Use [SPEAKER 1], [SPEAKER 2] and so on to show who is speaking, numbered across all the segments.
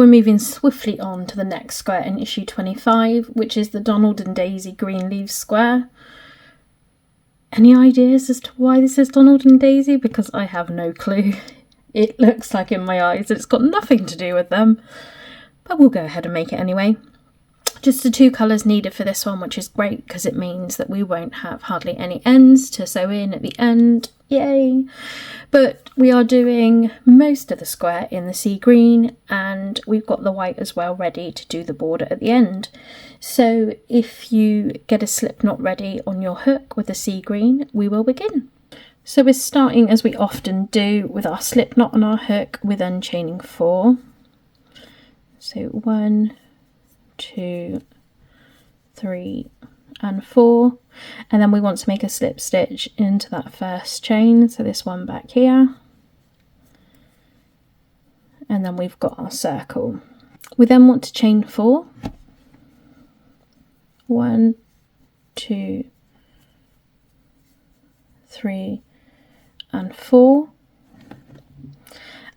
[SPEAKER 1] moving swiftly on to the next square in issue 25, which is the Donald and Daisy green leaves square. Any ideas as to why this is Donald and Daisy? Because I have no clue. It looks like in my eyes it's got nothing to do with them, but we'll go ahead and make it anyway. Just the 2 colours needed for this one, which is great because it means that we won't have hardly any ends to sew in at the end. Yay! But we are doing most of the square in the sea green, and we've got the white as well ready to do the border at the end. So if you get a slip knot ready on your hook with the sea green, we will begin. So we're starting, as we often do, with our slip knot on our hook with unchaining 4. So 1, 2, 3 and 4, and then we want to make a slip stitch into that first chain, so this one back here, and then we've got our circle. We then want to chain 4, 1, 2, 3 and 4,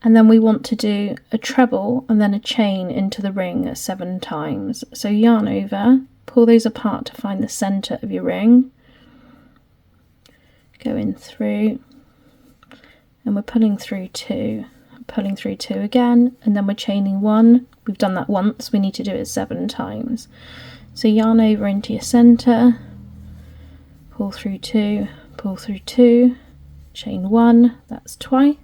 [SPEAKER 1] and then we want to do a treble and then a chain into the ring 7 times. So yarn over, pull those apart to find the centre of your ring, go in through, and we're pulling through 2, pulling through 2 again, and then we're chaining 1. We've done that once, we need to do it 7 times. So yarn over into your centre, pull through 2, pull through 2, chain 1, that's twice.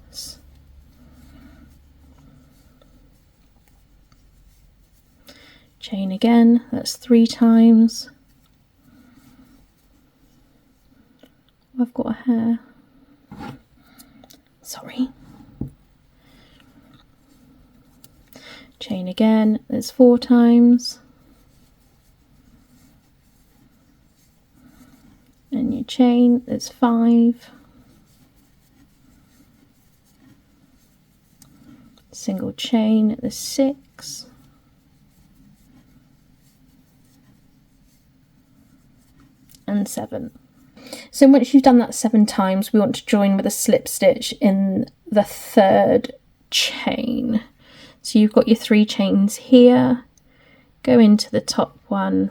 [SPEAKER 1] Chain again, that's 3 times. I've got a hair. Sorry. Chain again, that's 4 times. And your chain, that's 5. Single chain, there's 6. And 7. So once you've done that 7 times, we want to join with a slip stitch in the 3rd chain. So you've got your 3 chains here, go into the top one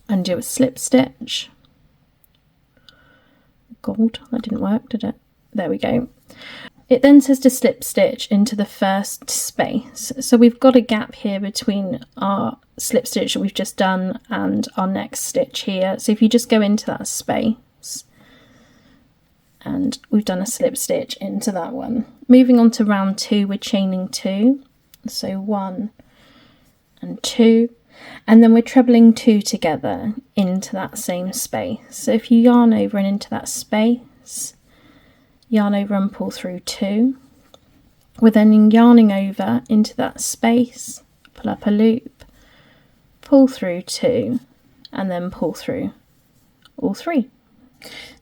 [SPEAKER 1] and do a slip stitch. God, that didn't work, did it? There we go. It then says to slip stitch into the first space. So we've got a gap here between our slip stitch that we've just done and our next stitch here. So if you just go into that space, and we've done a slip stitch into that one. Moving on to round 2, we're chaining 2. So 1 and 2. And then we're trebling 2 together into that same space. So if you yarn over and into that space, yarn over and pull through 2. We're then yarning over into that space, pull up a loop, pull through 2, and then pull through all 3.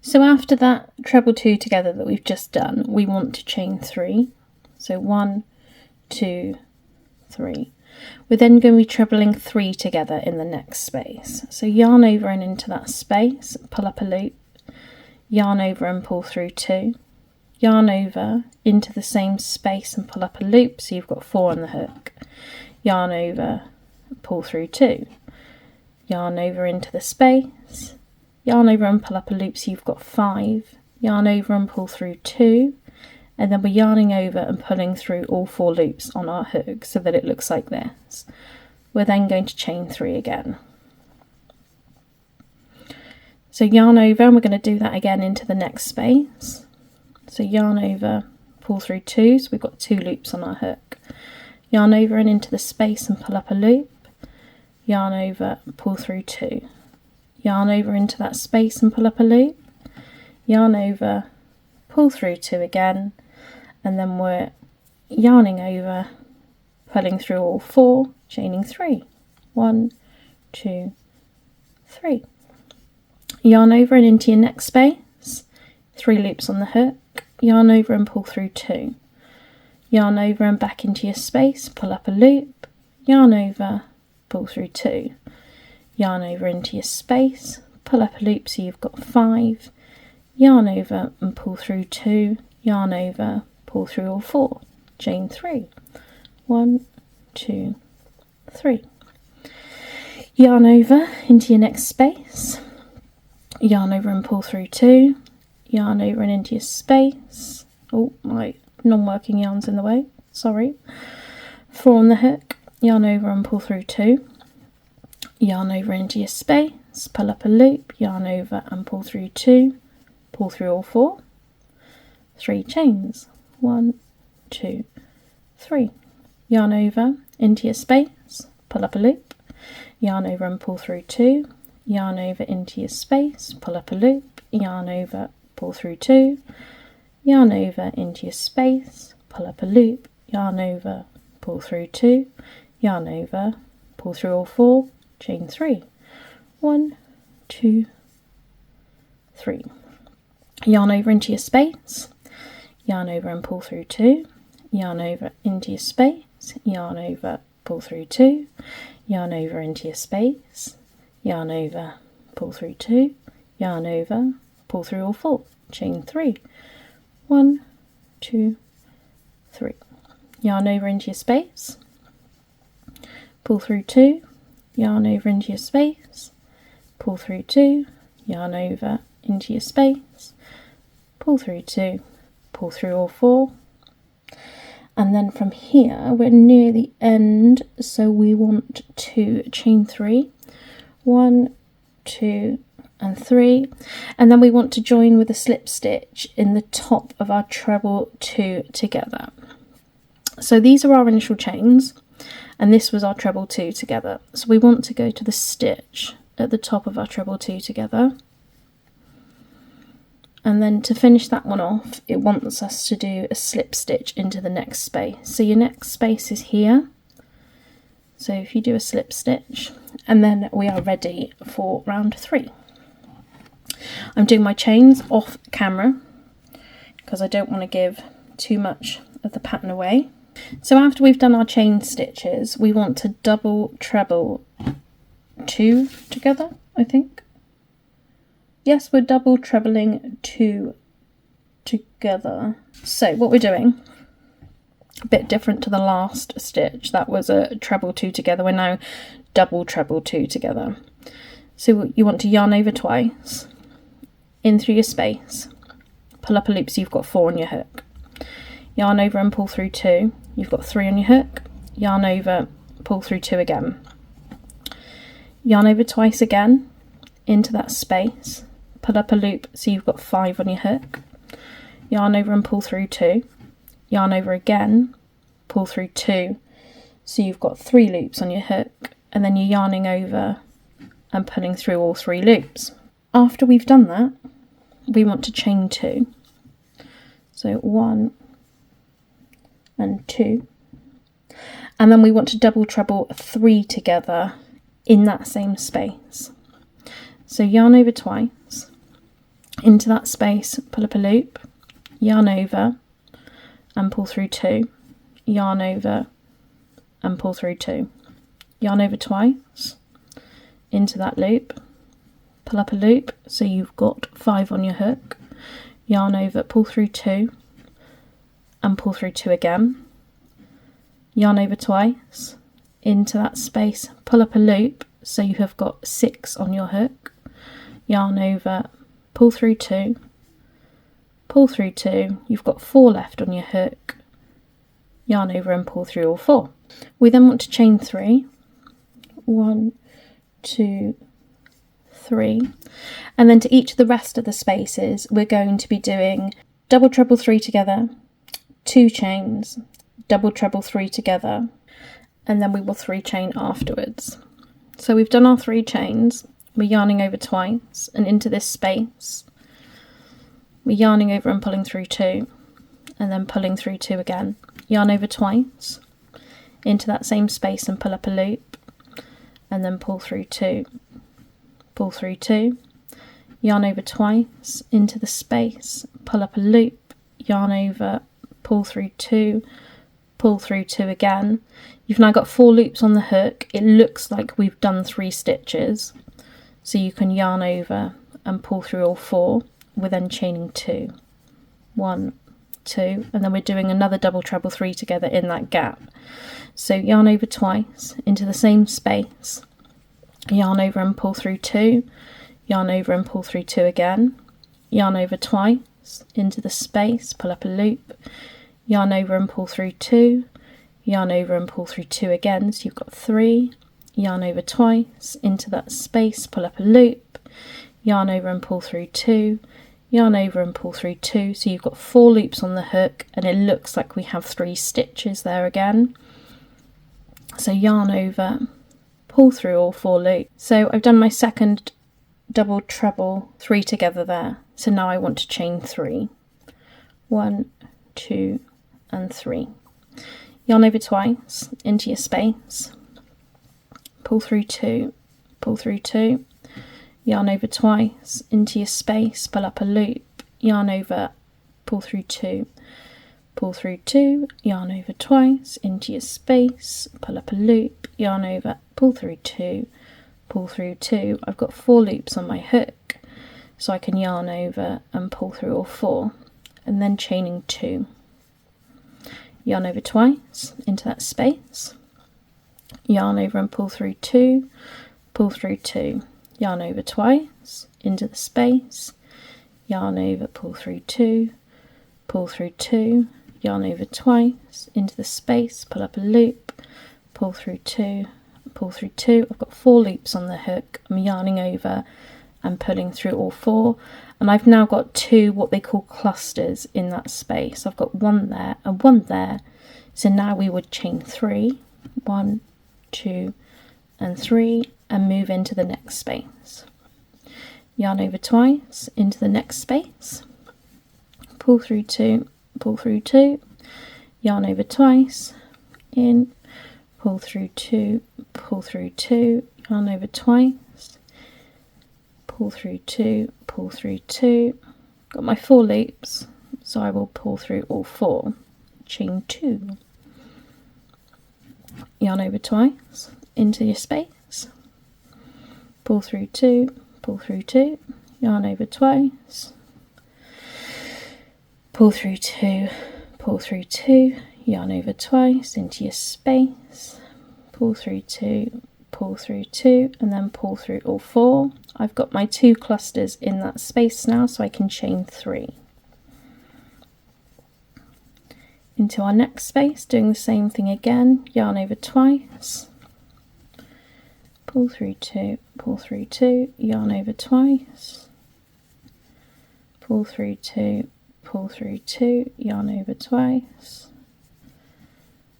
[SPEAKER 1] So after that treble 2 together that we've just done, we want to chain 3. So 1, 2, 3. We're then going to be trebling 3 together in the next space. So yarn over and into that space, pull up a loop, yarn over and pull through 2. Yarn over into the same space and pull up a loop, so you've got 4 on the hook. Yarn over, pull through 2. Yarn over into the space, yarn over and pull up a loop, so you've got 5. Yarn over and pull through 2, and then we're yarning over and pulling through all 4 loops on our hook so that it looks like this. We're then going to chain 3 again. So yarn over, and we're going to do that again into the next space. So yarn over, pull through 2, so we've got 2 loops on our hook. Yarn over and into the space and pull up a loop. Yarn over, pull through 2. Yarn over into that space and pull up a loop. Yarn over, pull through 2 again, and then we're yarning over, pulling through all 4, chaining 3. 1, 2, 3. Yarn over and into your next space, 3 loops on the hook. Yarn over and pull through 2. Yarn over and back into your space, pull up a loop, yarn over, pull through 2. Yarn over into your space, pull up a loop, so you've got 5. Yarn over and pull through 2. Yarn over, pull through all 4. Chain 3. 1, 2, 3. Yarn over into your next space, yarn over and pull through 2, yarn over and into your space. Oh, my non-working yarn's in the way, sorry. 4 on the hook, yarn over and pull through 2, yarn over into your space, pull up a loop, yarn over and pull through 2, pull through all 4, 3 chains, 1, 2, 3, yarn over into your space, pull up a loop, yarn over and pull through 2, yarn over into your space, pull up a loop, yarn over, pull through 2, yarn over into your space, pull up a loop, yarn over, pull through 2, yarn over, pull through all 4, chain 3, 1, 2, 3, yarn over into your space, yarn over and pull through 2, yarn over into your space, yarn over, pull through 2, yarn over into your space, yarn over, pull through 2, yarn over, pull through all 4, chain 3, 1, 2, 3, yarn over into your space, pull through 2, yarn over into your space, pull through 2, yarn over into your space, pull through 2, pull through all 4, and then from here we're near the end, so we want to chain 3, 1, 2 and 3, and then we want to join with a slip stitch in the top of our treble 2 together. So these are our initial chains, and this was our treble 2 together, so we want to go to the stitch at the top of our treble 2 together. And then to finish that one off, it wants us to do a slip stitch into the next space. So your next space is here. So if you do a slip stitch, and then we are ready for round 3. I'm doing my chains off camera because I don't want to give too much of the pattern away. So after we've done our chain stitches, we want to double treble 2 together, I think. Yes, we're double trebling 2 together. So what we're doing, a bit different to the last stitch, that was a treble 2 together, we're now double treble 2 together. So you want to yarn over twice, in through your space, pull up a loop so you've got 4 on your hook, yarn over and pull through 2, you've got 3 on your hook, yarn over, pull through 2 again, yarn over twice again, into that space, pull up a loop so you've got 5 on your hook, yarn over and pull through 2, yarn over again, pull through 2, so you've got 3 loops on your hook, and then you're yarning over and pulling through all 3 loops. After we've done that, we want to chain 2, so 1 and 2, and then we want to double treble 3 together in that same space. So yarn over twice, into that space, pull up a loop, yarn over and pull through 2, yarn over and pull through 2, yarn over twice, into that loop, pull up a loop so you've got 5 on your hook, yarn over, pull through 2 and pull through 2 again, yarn over twice, into that space, pull up a loop so you have got 6 on your hook, yarn over, pull through 2, pull through 2, you've got 4 left on your hook, yarn over and pull through all 4. We then want to chain 3, 1, 2, 3, and then to each of the rest of the spaces we're going to be doing double treble 3 together, 2 chains, double treble 3 together, and then we will 3 chain afterwards. So we've done our 3 chains, we're yarning over twice and into this space, we're yarning over and pulling through 2, and then pulling through 2 again, yarn over twice, into that same space and pull up a loop, and then pull through 2, pull through 2, yarn over twice, into the space, pull up a loop, yarn over, pull through 2, pull through 2 again. You've now got 4 loops on the hook. It looks like we've done 3 stitches, so you can yarn over and pull through all 4. We're then chaining 2, 1, 2, and then we're doing another double treble 3 together in that gap. So yarn over twice into the same space, yarn over and pull through 2, yarn over and pull through 2 again, yarn over twice into the space, pull up a loop, yarn over and pull through 2, yarn over and pull through 2 again, so you've got 3, yarn over twice into that space, pull up a loop, yarn over and pull through 2, yarn over and pull through 2, so you've got 4 loops on the hook, and it looks like we have 3 stitches there again. So yarn over, pull through all 4 loops. So I've done my second double treble 3 together there. So now I want to chain 3. 1, 2 and 3. Yarn over twice into your space, pull through 2, pull through 2, yarn over twice into your space, pull up a loop, yarn over, pull through 2, pull through 2, yarn over twice into your space, pull up a loop, yarn over, pull through 2, pull through 2. I've got 4 loops on my hook, so I can yarn over and pull through all 4, and then chaining 2. Yarn over twice into that space, yarn over and pull through 2, pull through 2, yarn over twice into the space, yarn over, pull through 2, pull through 2, yarn over twice into the space, pull up a loop, pull through 2, pull through 2. I've got 4 loops on the hook. I'm yarning over and pulling through all 4, and I've now got 2 what they call clusters in that space. I've got 1 there and 1 there, so now we would chain 3, 1, 2 and 3, and move into the next space. Yarn over twice into the next space, pull through 2, pull through 2, yarn over twice, in, pull through 2, pull through 2, yarn over twice, pull through 2, pull through 2, got my 4 loops, so I will pull through all 4, chain 2, yarn over twice into your space, pull through 2, pull through 2, yarn over twice, pull through 2, pull through 2, yarn over twice into your space, pull through 2, pull through 2, and then pull through all 4. I've got my 2 clusters in that space now, so I can chain 3. Into our next space, doing the same thing again, yarn over twice, pull through 2, pull through 2, yarn over twice, pull through 2, pull through 2, yarn over twice,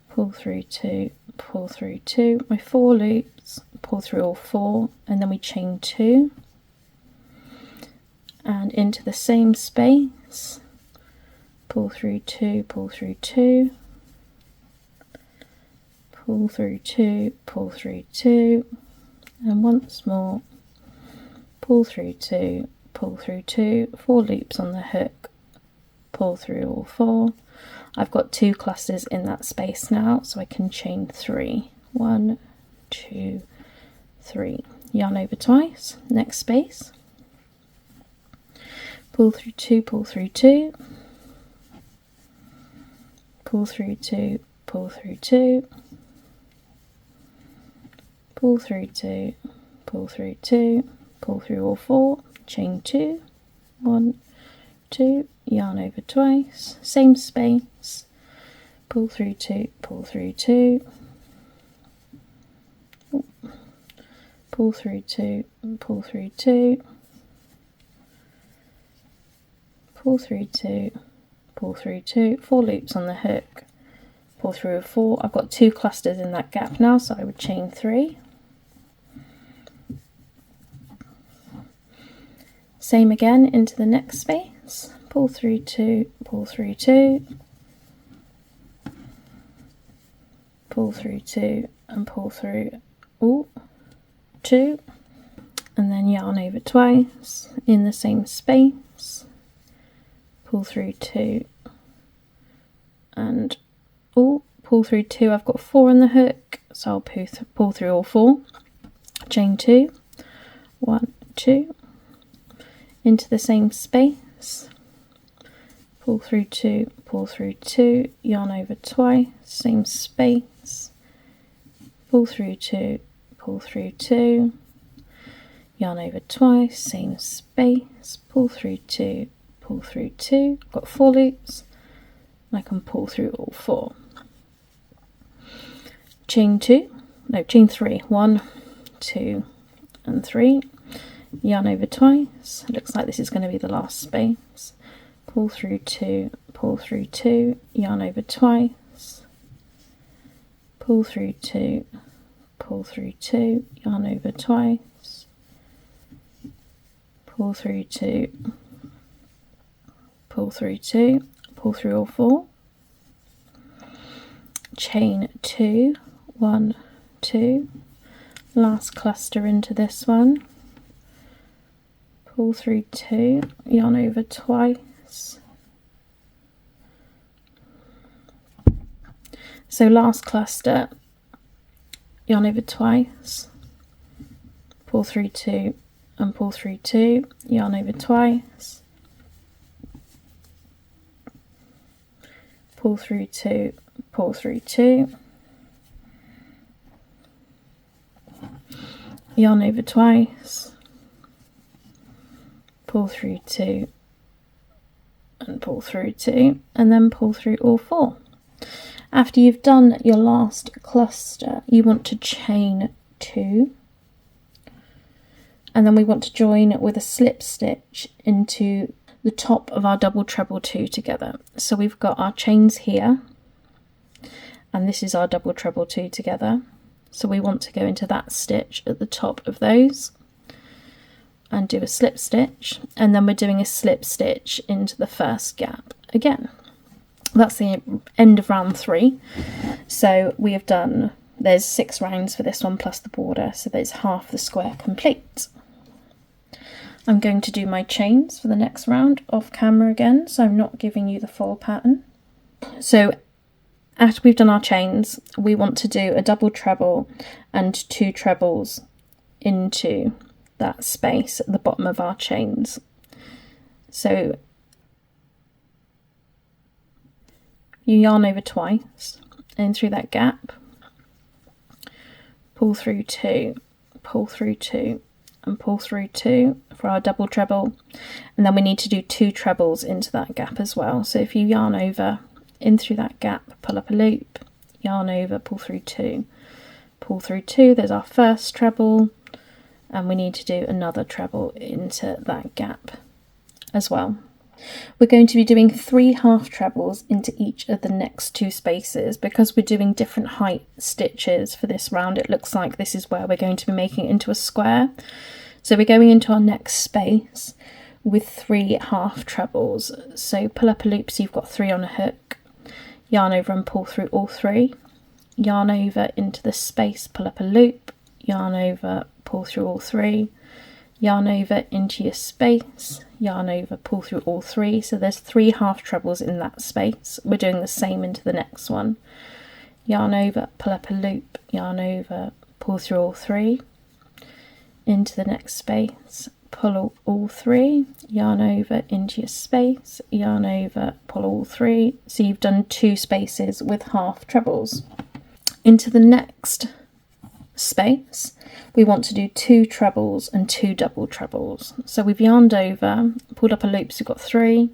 [SPEAKER 1] pull through 2, pull through 2, my 4 loops, pull through all 4, and then we chain 2, and into the same space, pull through 2, pull through 2, pull through 2, pull through 2, and once more, pull through 2, pull through 2, 4 loops on the hook, pull through all 4. I've got 2 clusters in that space now, so I can chain 3. 1, 2, 3. Yarn over twice, next space. Pull through 2, pull through 2. Pull through 2, pull through 2. Pull through 2, pull through 2, pull through all 4, chain 2. 1, 2, yarn over twice, same space, pull through 2, pull through 2, pull through 2, pull through 2, pull through 2, pull through 2, 4 loops on the hook, pull through a 4. I've got 2 clusters in that gap now, so I would chain 3. Same again into the next space, pull through 2, pull through 2, pull through 2, and pull through 2, and then yarn over twice in the same space, pull through 2, and pull through 2. I've got 4 on the hook, so I'll pull through all 4, chain 2, 1, 2, into the same space, pull through 2, pull through 2, yarn over twice, same space, pull through 2, pull through 2, yarn over twice, same space, pull through 2, pull through 2. I've got 4 loops, I can pull through all 4. Chain 3, 1, 2 and 3, yarn over twice. It looks like this is going to be the last space, pull through 2, pull through 2, yarn over twice, pull through 2, pull through 2, yarn over twice, pull through 2, pull through 2, pull through all 4, chain 2, 1, 2, last cluster into this one, pull through 2, yarn over twice, so last cluster, yarn over twice, pull through 2 and pull through 2, yarn over twice, pull through 2, pull through 2, yarn over twice, pull through 2 and pull through 2, and then pull through all 4. After you've done your last cluster, you want to chain 2, and then we want to join with a slip stitch into the top of our double treble 2 together. So we've got our chains here, and this is our double treble 2 together. So we want to go into that stitch at the top of those and do a slip stitch, and then we're doing a slip stitch into the first gap again. That's the end of round 3. So we have done, there's 6 rounds for this one plus the border, so there's half the square complete. I'm going to do my chains for the next round off camera again, so I'm not giving you the full pattern. So after we've done our chains, we want to do a double treble and 2 trebles into that space at the bottom of our chains. So you yarn over twice in through that gap, pull through 2, pull through 2 and pull through 2 for our double treble, and then we need to do 2 trebles into that gap as well. So if you yarn over in through that gap, pull up a loop, yarn over, pull through 2, pull through 2, there's our first treble, and we need to do another treble into that gap as well. We're going to be doing 3 half trebles into each of the next 2 spaces. Because we're doing different height stitches for this round, it looks like this is where we're going to be making it into a square. So we're going into our next space with 3 half trebles. So pull up a loop so you've got 3 on a hook, yarn over and pull through all 3, yarn over into the space, pull up a loop, yarn over, pull through all 3, yarn over into your space, yarn over, pull through all 3. So there's 3 half trebles in that space. We're doing the same into the next one. Yarn over, pull up a loop, yarn over, pull through all 3, into the next space, pull all 3, yarn over into your space, yarn over, pull all 3. So you've done 2 spaces with half trebles. Into the next space, we want to do 2 trebles and 2 double trebles. So we've yarned over, pulled up a loop, so we've got 3,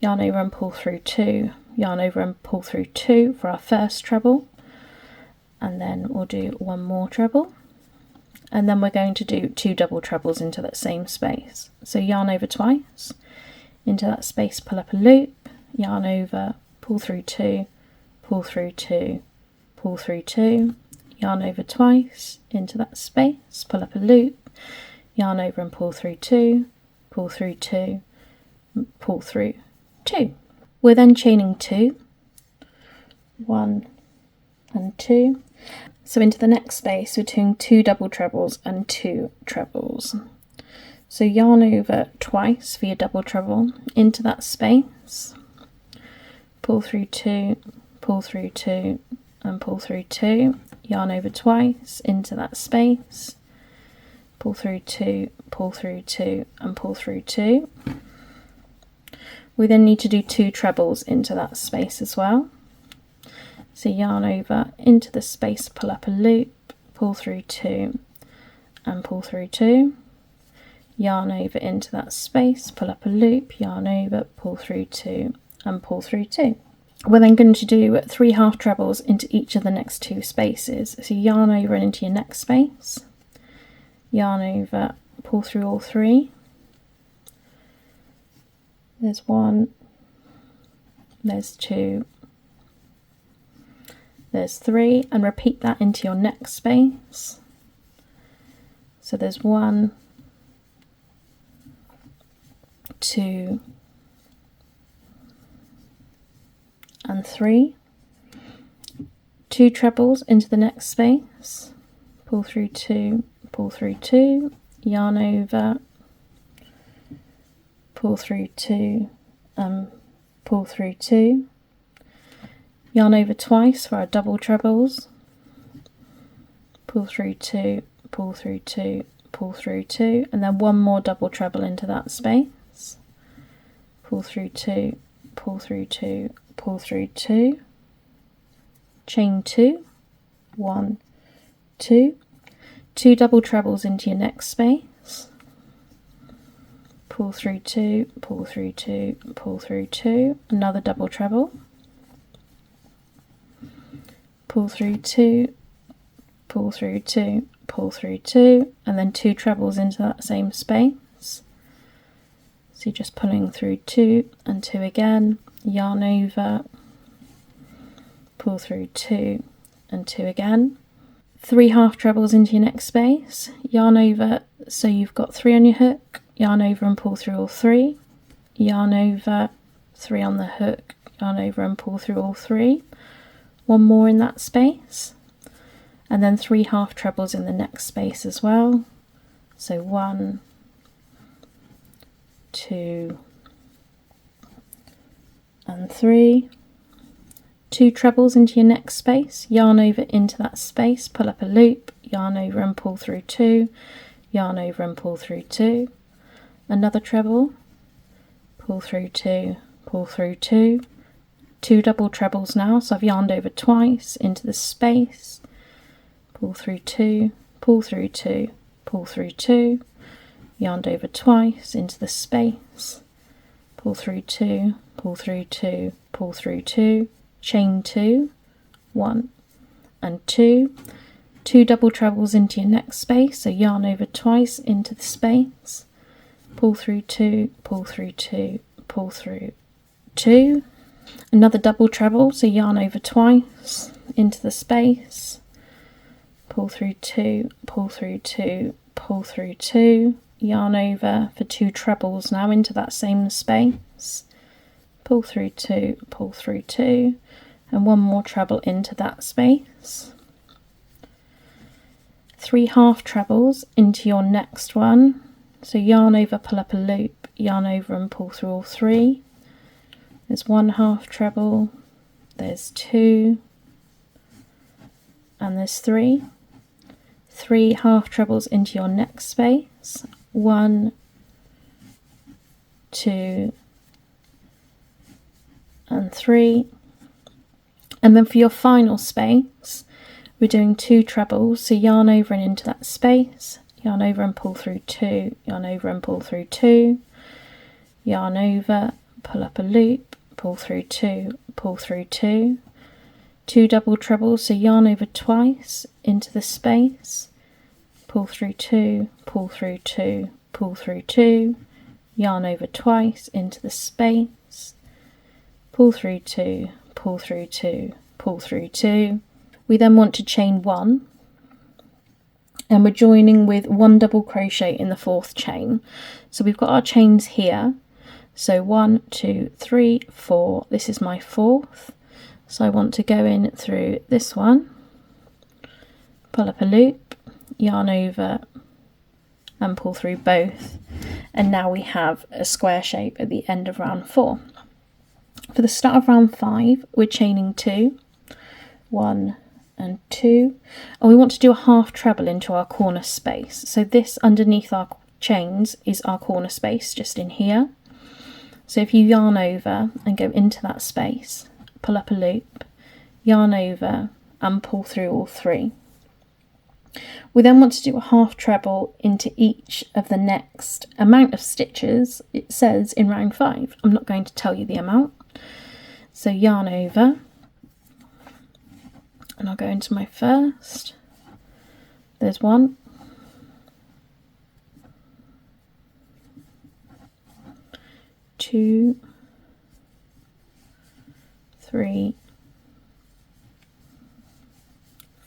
[SPEAKER 1] yarn over and pull through 2, yarn over and pull through 2 for our first treble, and then we'll do 1 more treble, and then we're going to do 2 double trebles into that same space. So yarn over twice, into that space, pull up a loop, yarn over, pull through 2, pull through 2, pull through 2, yarn over twice, into that space, pull up a loop, yarn over and pull through 2, pull through 2, pull through 2. We're then chaining 2, 1 and 2. So into the next space we're doing 2 double trebles and 2 trebles. So yarn over twice for your double treble, into that space, pull through 2, pull through 2 and pull through 2, yarn over twice, into that space, pull through 2, pull through 2 and pull through 2. We then need to do 2 trebles into that space as well. So yarn over into the space, pull up a loop, pull through 2 and pull through 2, yarn over into that space, pull up a loop, yarn over, pull through 2 and pull through 2. We're then going to do 3 half trebles into each of the next 2 spaces. So yarn over and into your next space, yarn over, pull through all 3. There's 1, there's 2, there's 3, and repeat that into your next space. So there's 1, 2 and 3. 2 trebles into the next space, pull through 2, pull through 2, yarn over, pull through 2 and pull through 2, yarn over twice for our double trebles, pull through 2, pull through 2, pull through 2, and then 1 more double treble into that space, pull through 2, pull through 2, pull through 2, chain 2, 1, 2, 2 double trebles into your next space, pull through 2, pull through 2, pull through 2, another double treble, pull through 2, pull through 2, pull through 2, and then 2 trebles into that same space. So you're just pulling through 2 and 2 again, yarn over, pull through 2 and 2 again. 3 half trebles into your next space, yarn over, so you've got 3 on your hook, yarn over and pull through all 3, yarn over, 3 on the hook, yarn over and pull through all 3, 1 more in that space, and then 3 half trebles in the next space as well. So 1, 2 and 3, 2 trebles into your next space, yarn over into that space, pull up a loop, yarn over and pull through 2, yarn over and pull through 2, another treble, pull through 2, pull through 2, 2 double trebles now, so I've yarned over twice into the space, pull through 2, pull through 2, pull through 2, yarned over twice into the space, pull through 2, pull through 2, pull through 2, chain 2, 1 and 2, 2 double trebles into your next space, so yarn over twice into the space, pull through 2, pull through 2, pull through 2, another double treble, so yarn over twice into the space, pull through 2, pull through 2, pull through 2, yarn over for 2 trebles now into that same space, pull through 2, pull through 2, and 1 more treble into that space. 3 half trebles into your next one, so yarn over, pull up a loop, yarn over and pull through all 3. There's 1 half treble, there's 2, and there's 3. 3 half trebles into your next space, 1, 2 and 3, and then for your final space we're doing 2 trebles, so yarn over and into that space, yarn over and pull through 2, yarn over and pull through 2, yarn over, pull up a loop, pull through 2, pull through 2, 2 double trebles, so yarn over twice into the space, pull through 2, pull through 2, pull through 2, yarn over twice into the space, pull through 2, pull through 2, pull through 2. We then want to chain 1, and we're joining with 1 double crochet in the 4th chain. So we've got our chains here, so 1, 2, 3, 4, this is my 4th, so I want to go in through this one, pull up a loop, yarn over and pull through both, and now we have a square shape at the end of round 4. For the start of round 5 we're chaining 2, 1 and 2, and we want to do a half treble into our corner space, so this underneath our chains is our corner space just in here. So if you yarn over and go into that space, pull up a loop, yarn over and pull through all 3. We then want to do a half treble into each of the next amount of stitches it says in round 5. I'm not going to tell you the amount. So yarn over, and I'll go into my first. There's 1, 2, 3,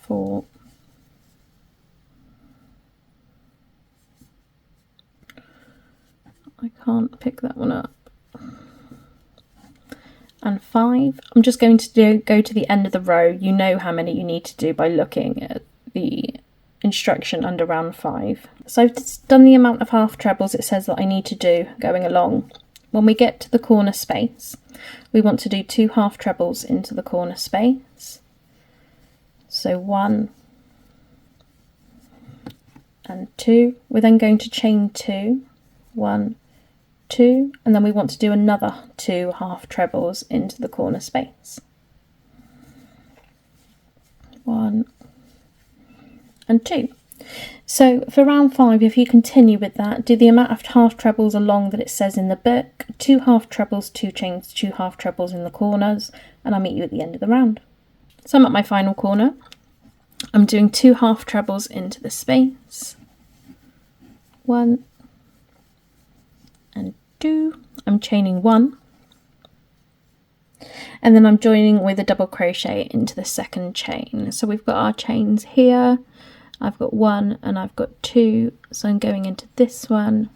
[SPEAKER 1] 4, I can't pick that one up, and 5. I'm just going to go to the end of the row. You know how many you need to do by looking at the instruction under round 5. So I've just done the amount of half trebles it says that I need to do going along. When we get to the corner space, we want to do 2 half trebles into the corner space. So 1 and 2. We're then going to chain 2, 1, 2, and then we want to do another 2 half trebles into the corner space. 1 and 2. So for round 5, if you continue with that, do the amount of half trebles along that it says in the book, 2 half trebles, 2 chains, 2 half trebles in the corners, and I'll meet you at the end of the round. So I'm at my final corner. I'm doing 2 half trebles into the space. 1 and 2. I'm chaining 1. And then I'm joining with a double crochet into the second chain. So we've got our chains here. I've got 1 and I've got 2, so I'm going into this one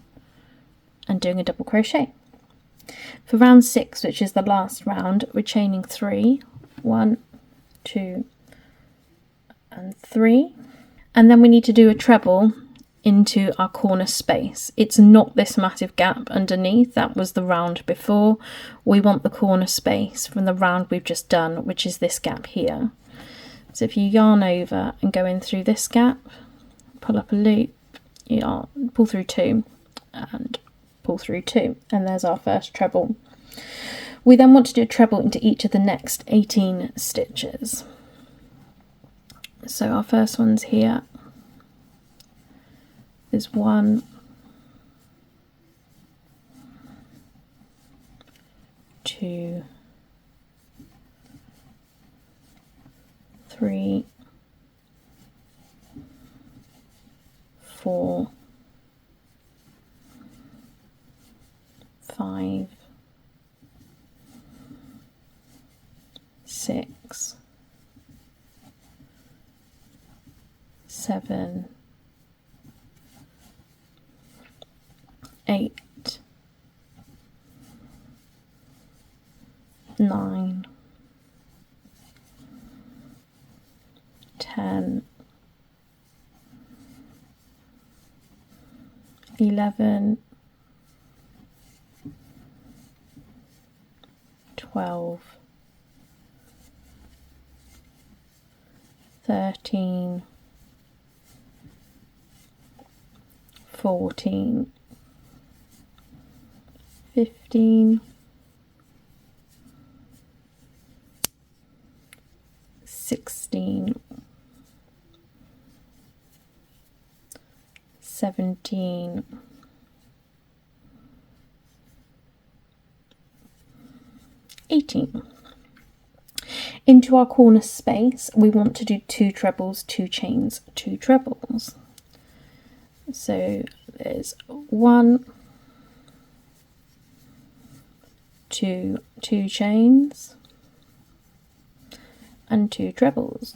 [SPEAKER 1] and doing a double crochet. For round 6, which is the last round, we're chaining 3, 1, 2 and 3, and then we need to do a treble into our corner space. It's not this massive gap underneath, that was the round before. We want the corner space from the round we've just done, which is this gap here. So if you yarn over and go in through this gap, pull up a loop, pull through 2 and pull through 2, and there's our first treble. We then want to do a treble into each of the next 18 stitches. So our first one's here. There's 1, 2, 3, 4, 5, 6, 7, 8, 9, 10, 11, 12, 13, 14, 15, 16, 17, 18. Into our corner space, we want to do 2 trebles, 2 chains, 2 trebles. So there's 1, 2, 2 chains, and 2 trebles.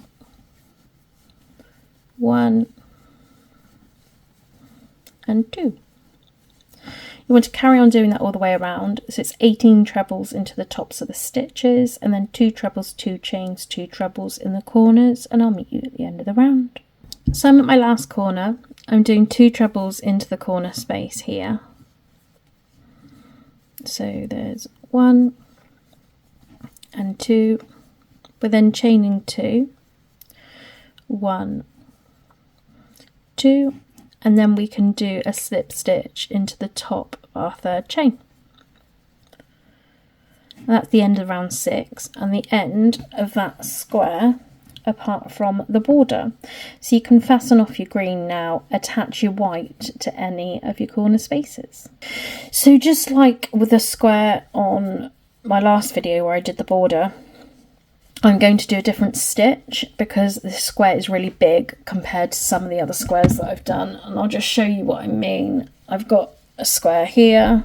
[SPEAKER 1] 1 and 2. You want to carry on doing that all the way around, so it's 18 trebles into the tops of the stitches, and then 2 trebles, 2 chains, 2 trebles in the corners, and I'll meet you at the end of the round. So I'm at my last corner. I'm doing 2 trebles into the corner space here. So there's 1 and 2. We're then chaining 2, 1, 2, and then we can do a slip stitch into the top of our third chain. And that's the end of round 6 and the end of that square apart from the border. So you can fasten off your green now, attach your white to any of your corner spaces. So just like with the square on my last video where I did the border, I'm going to do a different stitch because this square is really big compared to some of the other squares that I've done, and I'll just show you what I mean. I've got a square here,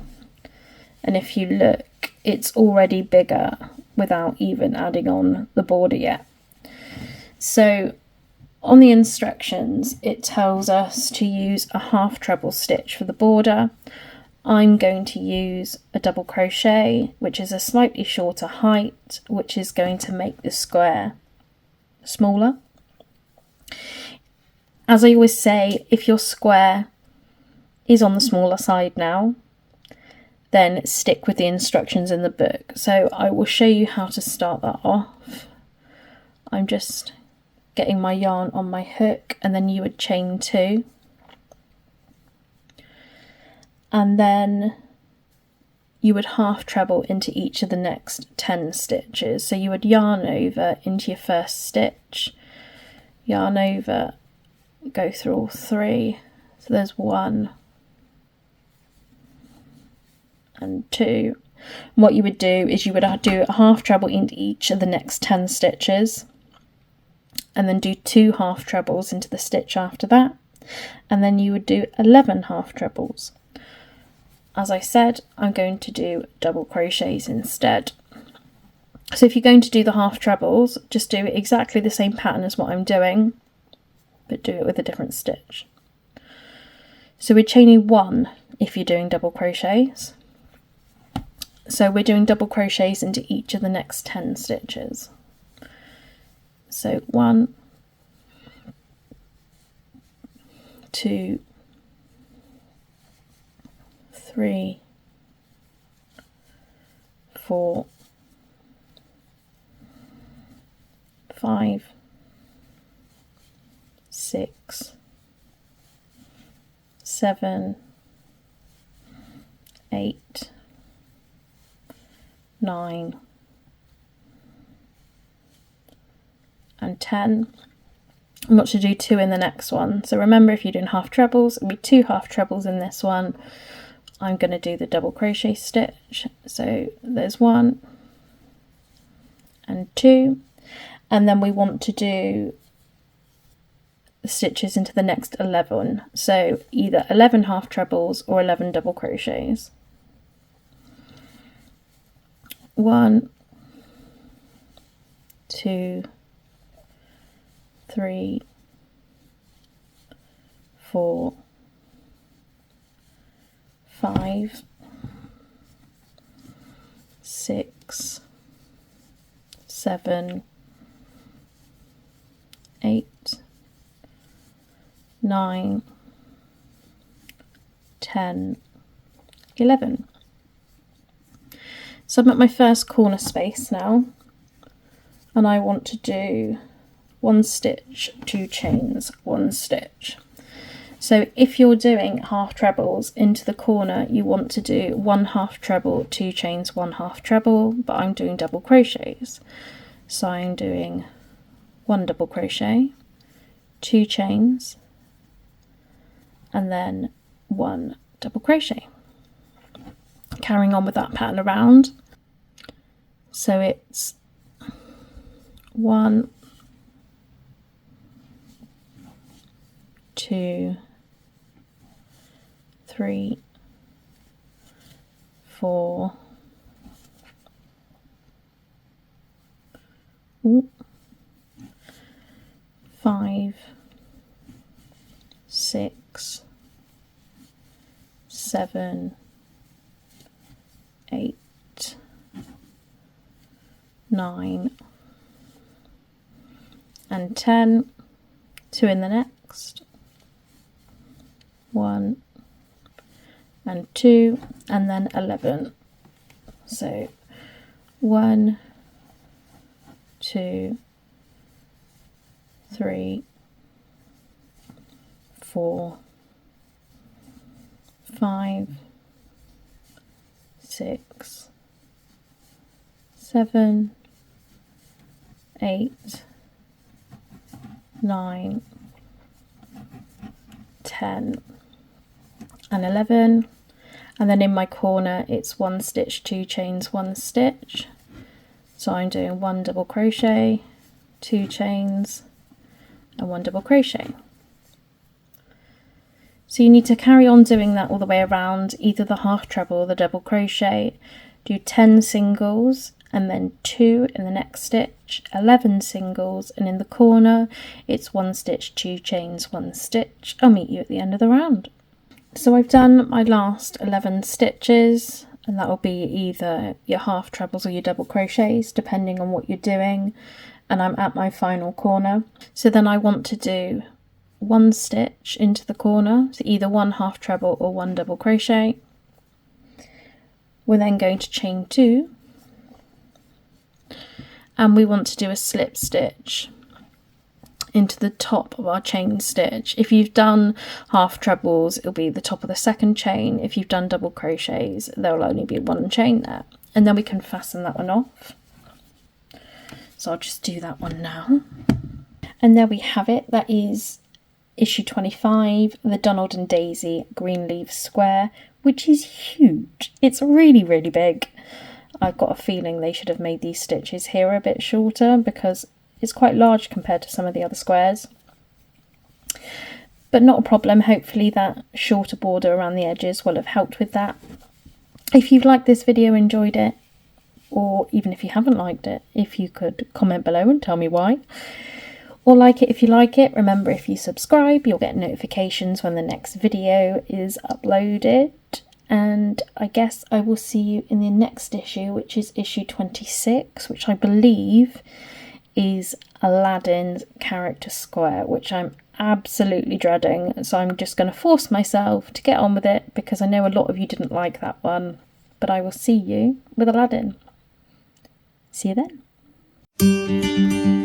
[SPEAKER 1] and if you look, it's already bigger without even adding on the border yet. So on the instructions it tells us to use a half treble stitch for the border. I'm going to use a double crochet, which is a slightly shorter height, which is going to make the square smaller. As I always say, if your square is on the smaller side now, then stick with the instructions in the book. So I will show you how to start that off. I'm just getting my yarn on my hook, and then you would chain 2. And then you would half treble into each of the next 10 stitches. So you would yarn over into your first stitch, yarn over, go through all 3. So there's 1 and 2. And what you would do is you would do a half treble into each of the next 10 stitches, and then do 2 half trebles into the stitch after that, and then you would do 11 half trebles. As I said, I'm going to do double crochets instead. So if you're going to do the half trebles, just do exactly the same pattern as what I'm doing, but do it with a different stitch. So we're chaining 1 if you're doing double crochets. So we're doing double crochets into each of the next 10 stitches. So 1, 2, 3, 4, 5, 6, 7, 8, 9, and 10. I'm not to do 2 in the next one. So remember, if you're doing half trebles, it'll be 2 half trebles in this one. I'm going to do the double crochet stitch. So there's 1 and 2, and then we want to do the stitches into the next 11. So either 11 half trebles or 11 double crochets. 1, 2, 3, 4, 5, 6, 7, 8, 9, 10, 11. So I'm at my first corner space now, and I want to do 1 stitch, 2 chains, 1 stitch. So if you're doing half trebles into the corner, you want to do 1 half treble, 2 chains, 1 half treble, but I'm doing double crochets. So I'm doing 1 double crochet, 2 chains, and then 1 double crochet. Carrying on with that pattern around. So it's 1, 2, 3, 4, 5, 6, 7, 8, 9, and 10. 2 in the next. 1 and 2, and then 11. So 1, 2, 3, 4, 5, 6, 7, 8, 9, 10 and 11, and then in my corner it's 1 stitch, 2 chains, 1 stitch. So I'm doing 1 double crochet, 2 chains and 1 double crochet. So you need to carry on doing that all the way around, either the half treble or the double crochet. Do 10 singles and then 2 in the next stitch, 11 singles, and in the corner it's 1 stitch, 2 chains, 1 stitch. I'll meet you at the end of the round. So I've done my last 11 stitches, and that will be either your half trebles or your double crochets depending on what you're doing, and I'm at my final corner. So then I want to do 1 stitch into the corner, so either 1 half treble or 1 double crochet. We're then going to chain 2, and we want to do a slip stitch into the top of our chain stitch. If you've done half trebles, it'll be the top of the second chain. If you've done double crochets, there'll only be 1 chain there, and then we can fasten that one off. So I'll just do that one now. And there we have it. That is issue 25, the Donald and Daisy green leaf square, which is huge. It's really, really big. I've got a feeling they should have made these stitches here a bit shorter because it's quite large compared to some of the other squares. But not a problem. Hopefully that shorter border around the edges will have helped with that. If you've liked this video, enjoyed it, or even if you haven't liked it, if you could comment below and tell me why. Or like it if you like it. Remember, if you subscribe, you'll get notifications when the next video is uploaded. And I guess I will see you in the next issue, which is issue 26, which I believe is Aladdin's character square, which I'm absolutely dreading. So I'm just going to force myself to get on with it because I know a lot of you didn't like that one. But I will see you with Aladdin. See you then.